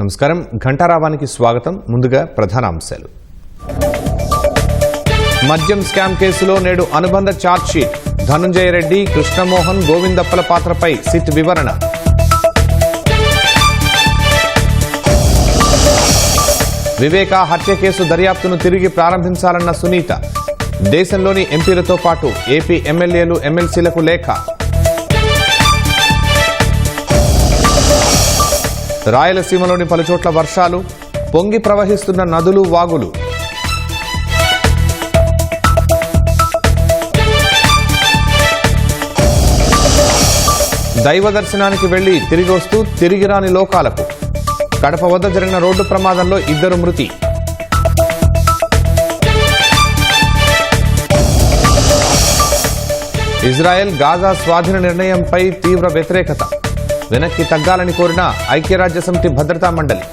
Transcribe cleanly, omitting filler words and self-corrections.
నమస్కారం ఘంటారావానికి స్వాగతం. ముందుగా ప్రధాన అంశాలు. మద్యం స్కామ్ కేసులో నేడు అనుబంధ ఛార్జ్షీట్. ధనుంజయ రెడ్డి, కృష్ణమోహన్, గోవిందప్పల పాత్రపై సిట్ వివరణ. వివేక హత్య కేసు దర్యాప్తును తిరిగి ప్రారంభించాలన్న సునీత. దేశంలోని ఎంపీలతో పాటు ఏపీ ఎమ్మెల్యేలు, ఎమ్మెల్సీలకు లేఖ. రాయలసీమలోని పలుచోట్ల వర్షాలు, పొంగి ప్రవహిస్తున్న నదులు, వాగులు. దైవ దర్శనానికి వెళ్లి తిరిగి వస్తూ తిరిగి రాని లోకాలకు. కడప వద్ద జరిగిన రోడ్డు ప్రమాదంలో 2 మృతి. ఇజ్రాయెల్ గాజా స్వాధీన నిర్ణయంపై తీవ్ర వ్యతిరేకత. వెనక్కి తగ్గాలని కోరిన ఐక్యరాజ్యసమితి భద్రతా మండలి.